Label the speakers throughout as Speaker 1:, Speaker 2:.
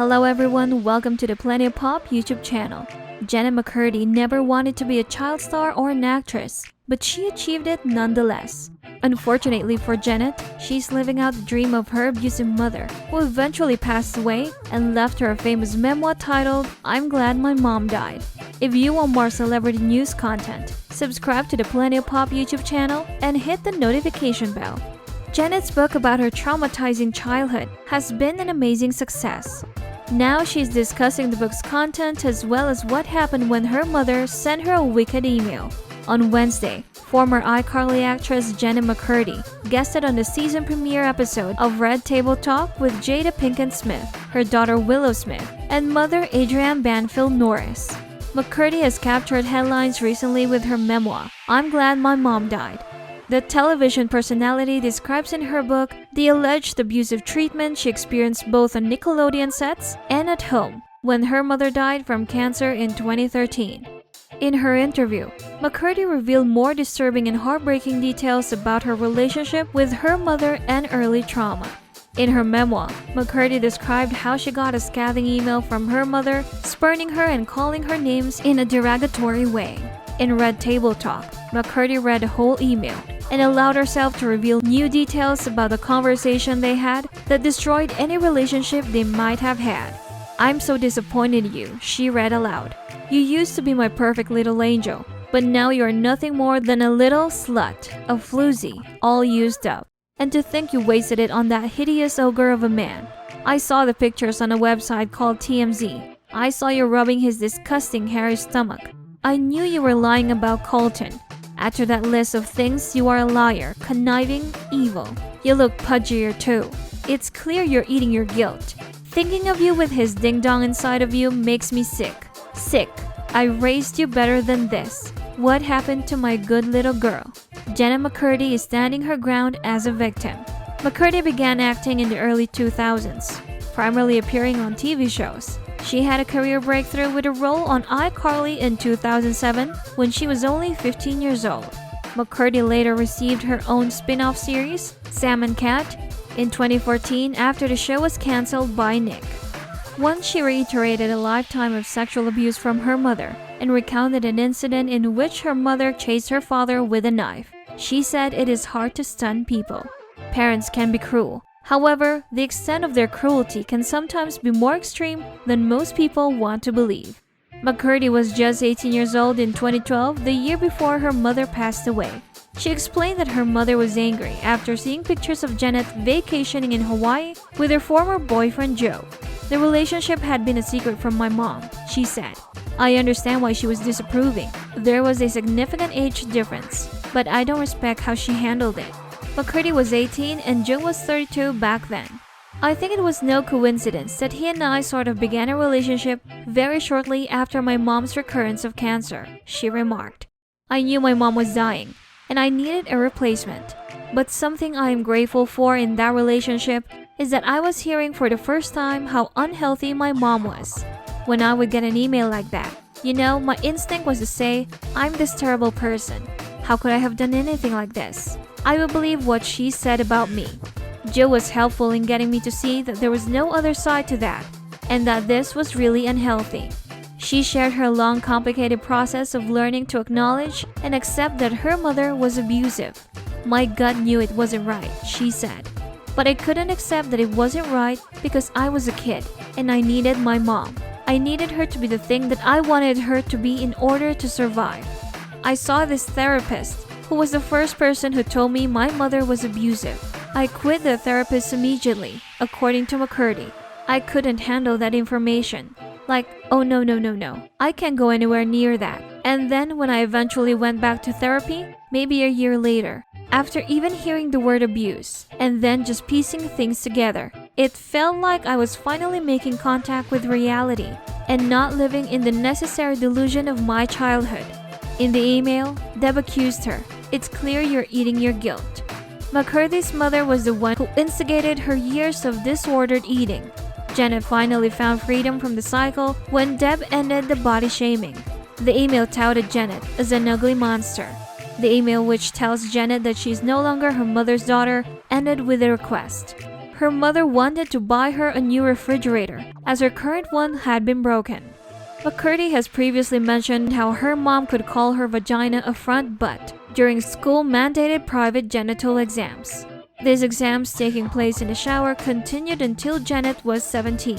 Speaker 1: Hello everyone, welcome to the Plenty of Pop YouTube channel. Jennette McCurdy never wanted to be a child star or an actress, but she achieved it nonetheless. Unfortunately for Jennette, she's living out the dream of her abusive mother, who eventually passed away and left her a famous memoir titled, "I'm Glad My Mom Died." If you want more celebrity news content, subscribe to the Plenty of Pop YouTube channel and hit the notification bell. Jennette's book about her traumatizing childhood has been an amazing success. Now she's discussing the book's content as well as what happened when her mother sent her a wicked email. On Wednesday, former iCarly actress Jennette McCurdy guested on the season premiere episode of Red Table Talk with Jada Pinkett Smith, her daughter Willow Smith, and mother Adrienne Banfield Norris. McCurdy has captured headlines recently with her memoir, "I'm Glad My Mom Died." The television personality describes in her book the alleged abusive treatment she experienced both on Nickelodeon sets and at home when her mother died from cancer in 2013. In her interview, McCurdy revealed more disturbing and heartbreaking details about her relationship with her mother and early trauma. In her memoir, McCurdy described how she got a scathing email from her mother, spurning her and calling her names in a derogatory way. In Red Table Talk, McCurdy read the whole email and allowed herself to reveal new details about the conversation they had that destroyed any relationship they might have had. "I'm so disappointed in you," she read aloud. "You used to be my perfect little angel, but now you are nothing more than a little slut, a floozy, all used up. And to think you wasted it on that hideous ogre of a man. I saw the pictures on a website called TMZ. I saw you rubbing his disgusting hairy stomach. I knew you were lying about Colton. Add to that list of things, you are a liar, conniving, evil. You look pudgier too. It's clear you're eating your guilt. Thinking of you with his ding-dong inside of you makes me sick. Sick. I raised you better than this. What happened to my good little girl?" Jennette McCurdy is standing her ground as a victim. McCurdy began acting in the early 2000s, primarily appearing on TV shows. She had a career breakthrough with a role on iCarly in 2007 when she was only 15 years old. McCurdy later received her own spin-off series, Sam and Cat, in 2014 after the show was cancelled by Nick. Once she reiterated a lifetime of sexual abuse from her mother and recounted an incident in which her mother chased her father with a knife. She said it is hard to stun people. Parents can be cruel. However, the extent of their cruelty can sometimes be more extreme than most people want to believe. McCurdy was just 18 years old in 2012, the year before her mother passed away. She explained that her mother was angry after seeing pictures of Jennette vacationing in Hawaii with her former boyfriend Joe. "The relationship had been a secret from my mom," she said. "I understand why she was disapproving. There was a significant age difference, but I don't respect how she handled it." McCurdy was 18 and Joe was 32 back then. "I think it was no coincidence that he and I sort of began a relationship very shortly after my mom's recurrence of cancer," she remarked. "I knew my mom was dying, and I needed a replacement. But something I am grateful for in that relationship is that I was hearing for the first time how unhealthy my mom was. When I would get an email like that, my instinct was to say, 'I'm this terrible person. How could I have done anything like this?' I would believe what she said about me. Joe was helpful in getting me to see that there was no other side to that, and that this was really unhealthy." She shared her long, complicated process of learning to acknowledge and accept that her mother was abusive. "My gut knew it wasn't right," she said. "But I couldn't accept that it wasn't right because I was a kid, and I needed my mom. I needed her to be the thing that I wanted her to be in order to survive. I saw this therapist, who was the first person who told me my mother was abusive. I quit the therapist immediately," according to McCurdy. "I couldn't handle that information. Like, oh no, I can't go anywhere near that." And then when I eventually went back to therapy, maybe a year later, after even hearing the word abuse, and then just piecing things together, it felt like I was finally making contact with reality and not living in the necessary delusion of my childhood. In the email, Deb accused her, "It's clear you're eating your guilt." McCurdy's mother was the one who instigated her years of disordered eating. Jennette finally found freedom from the cycle when Deb ended the body shaming. The email touted Jennette as an ugly monster. The email, which tells Jennette that she's no longer her mother's daughter, ended with a request. her mother wanted to buy her a new refrigerator as her current one had been broken. McCurdy has previously mentioned how her mom could call her vagina a front butt during school-mandated private genital exams. These exams taking place in the shower continued until Jennette was 17.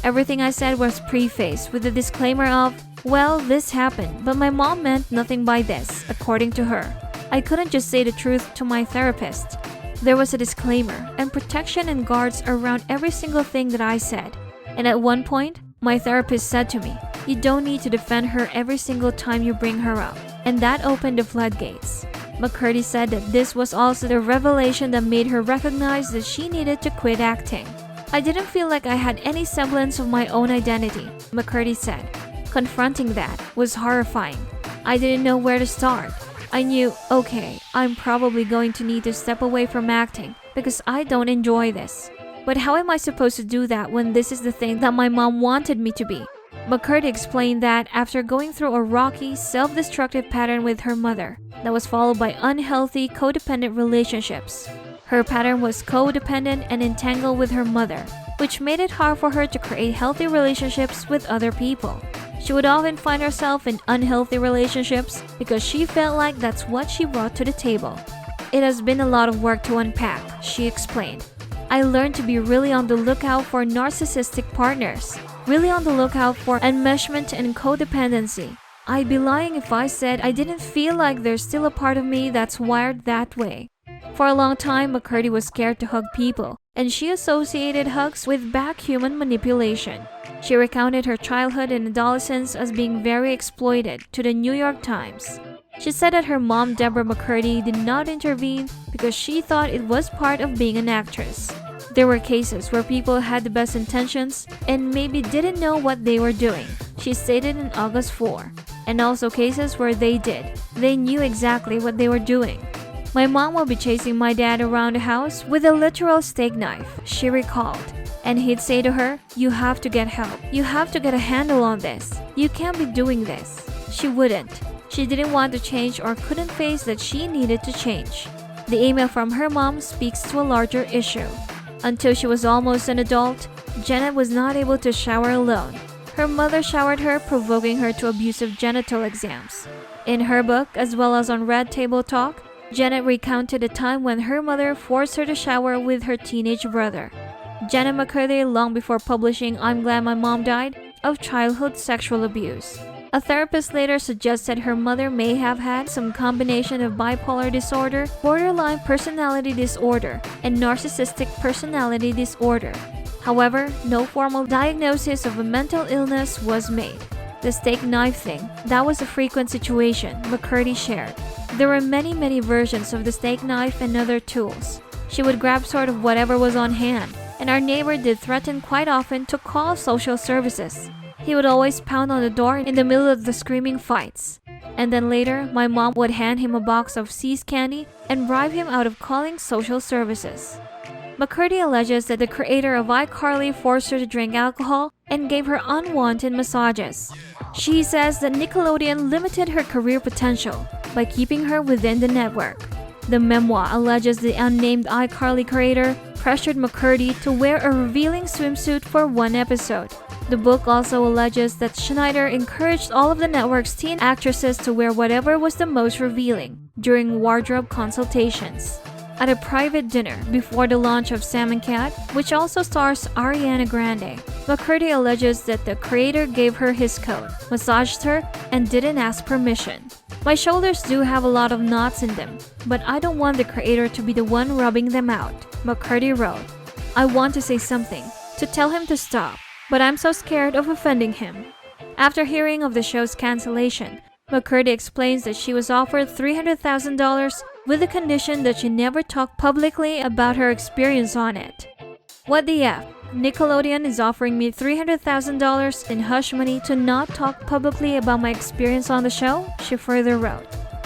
Speaker 1: Everything I said was prefaced with the disclaimer of, "Well, this happened, but my mom meant nothing by this," according to her. "I couldn't just say the truth to my therapist. There was a disclaimer and protection and guards around every single thing that I said. And at one point, my therapist said to me, 'You don't need to defend her every single time you bring her up.' And that opened the floodgates." McCurdy said that this was also the revelation that made her recognize that she needed to quit acting. "I didn't feel like I had any semblance of my own identity," McCurdy said. "Confronting that was horrifying. I didn't know where to start. I knew, okay, I'm probably going to need to step away from acting because I don't enjoy this. But how am I supposed to do that when this is the thing that my mom wanted me to be?" McCurdy explained that after going through a rocky, self-destructive pattern with her mother that was followed by unhealthy, codependent relationships. Her pattern was codependent and entangled with her mother, which made it hard for her to create healthy relationships with other people. She would often find herself in unhealthy relationships because she felt like that's what she brought to the table. "It has been a lot of work to unpack," she explained. "I learned to be really on the lookout for narcissistic partners, really on the lookout for enmeshment and codependency. I'd be lying if I said I didn't feel like there's still a part of me that's wired that way." For a long time, McCurdy was scared to hug people, and she associated hugs with backhuman manipulation. She recounted her childhood and adolescence as being very exploited to the New York Times. She said that her mom, Deborah McCurdy, did not intervene because she thought it was part of being an actress. There were cases where people had the best intentions and maybe didn't know what they were doing, she stated in August 4, and also cases where they did. They knew exactly what they were doing. "My mom would be chasing my dad around the house with a literal steak knife," she recalled. "And he'd say to her, 'You have to get help. You have to get a handle on this. You can't be doing this.' She wouldn't. She didn't want to change or couldn't face that she needed to change." The email from her mom speaks to a larger issue. Until she was almost an adult, Jennette was not able to shower alone. Her mother showered her, provoking her to abusive genital exams. In her book, as well as on Red Table Talk, Jennette recounted a time when her mother forced her to shower with her teenage brother. Jennette McCurdy, long before publishing "I'm Glad My Mom Died," of childhood sexual abuse. A therapist later suggested her mother may have had some combination of bipolar disorder, borderline personality disorder, and narcissistic personality disorder. However, no formal diagnosis of a mental illness was made. The steak knife thing, that was a frequent situation, McCurdy shared. There were many versions of the steak knife and other tools. She would grab sort of whatever was on hand, and our neighbor did threaten quite often to call social services. He would always pound on the door in the middle of the screaming fights. And then later, my mom would hand him a box of See's candy and bribe him out of calling social services. McCurdy alleges that the creator of iCarly forced her to drink alcohol and gave her unwanted massages. She says that Nickelodeon limited her career potential by keeping her within the network. The memoir alleges the unnamed iCarly creator pressured McCurdy to wear a revealing swimsuit for one episode. The book also alleges that Schneider encouraged all of the network's teen actresses to wear whatever was the most revealing during wardrobe consultations. At a private dinner before the launch of Sam and Cat, which also stars Ariana Grande, McCurdy alleges that the creator gave her his coat, massaged her, and didn't ask permission. "My shoulders do have a lot of knots in them, but I don't want the creator to be the one rubbing them out," McCurdy wrote. "I want to say something, to tell him to stop, but I'm so scared of offending him." After hearing of the show's cancellation, McCurdy explains that she was offered $300,000 with the condition that she never talk publicly about her experience on it. "What the F? Nickelodeon is offering me $300,000 in hush money to not talk publicly about my experience on the show," she further wrote.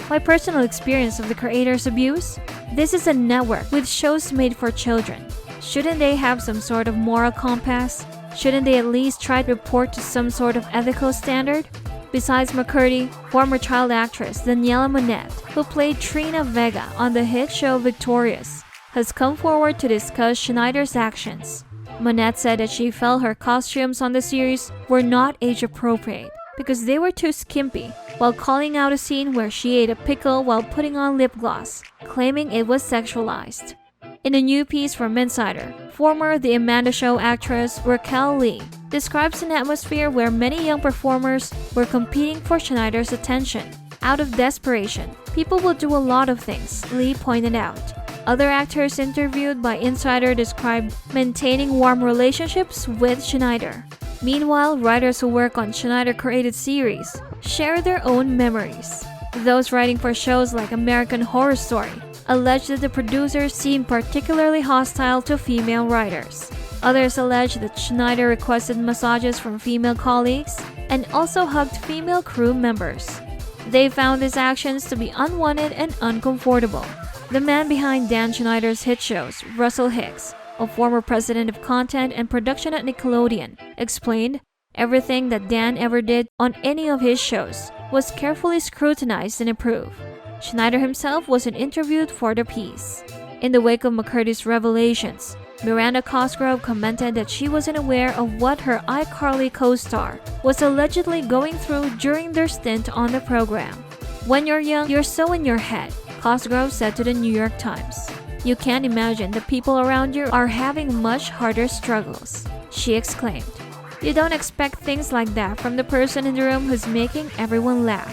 Speaker 1: "My personal experience of the creator's abuse? This is a network with shows made for children. Shouldn't they have some sort of moral compass? Shouldn't they at least try to report to some sort of ethical standard?" Besides McCurdy, former child actress Daniela Monette, who played Trina Vega on the hit show Victorious, has come forward to discuss Schneider's actions. Monette said that she felt her costumes on the series were not age-appropriate because they were too skimpy, while calling out a scene where she ate a pickle while putting on lip gloss, claiming it was sexualized. In a new piece from Insider, former The Amanda Show actress Raquel Lee describes an atmosphere where many young performers were competing for Schneider's attention. Out of desperation, people will do a lot of things, Lee pointed out. Other actors interviewed by Insider described maintaining warm relationships with Schneider. Meanwhile, writers who work on Schneider-created series share their own memories. Those writing for shows like American Horror Story allege that the producers seemed particularly hostile to female writers. Others allege that Schneider requested massages from female colleagues and also hugged female crew members. They found these actions to be unwanted and uncomfortable. The man behind Dan Schneider's hit shows, Russell Hicks, a former president of content and production at Nickelodeon, explained, "Everything that Dan ever did on any of his shows was carefully scrutinized and approved." Schneider himself wasn't interviewed for the piece. In the wake of McCurdy's revelations, Miranda Cosgrove commented that she wasn't aware of what her iCarly co-star was allegedly going through during their stint on the program. "When you're young, you're so in your head," Cosgrove said to the New York Times. "You can't imagine the people around you are having much harder struggles," she exclaimed. "You don't expect things like that from the person in the room who's making everyone laugh."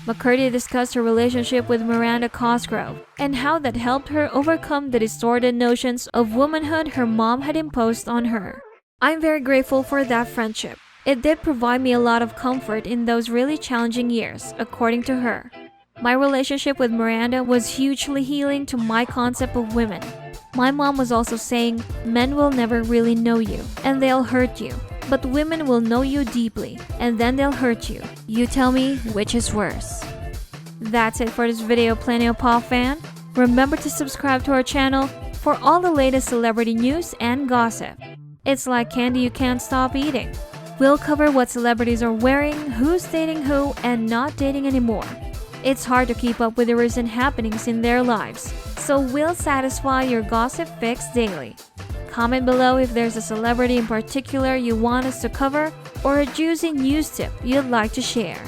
Speaker 1: McCurdy discussed her relationship with Miranda Cosgrove and how that helped her overcome the distorted notions of womanhood her mom had imposed on her. "I'm very grateful for that friendship. It did provide me a lot of comfort in those really challenging years," according to her. "My relationship with Miranda was hugely healing to my concept of women. My mom was also saying, men will never really know you, and they'll hurt you. But women will know you deeply, and then they'll hurt you. You tell me which is worse." That's it for this video, Plenty of Pop fan. Remember to subscribe to our channel for all the latest celebrity news and gossip. It's like candy you can't stop eating. We'll cover what celebrities are wearing, who's dating who, and not dating anymore. It's hard to keep up with the recent happenings in their lives, so we'll satisfy your gossip fix daily. Comment below if there's a celebrity in particular you want us to cover or a juicy news tip you'd like to share.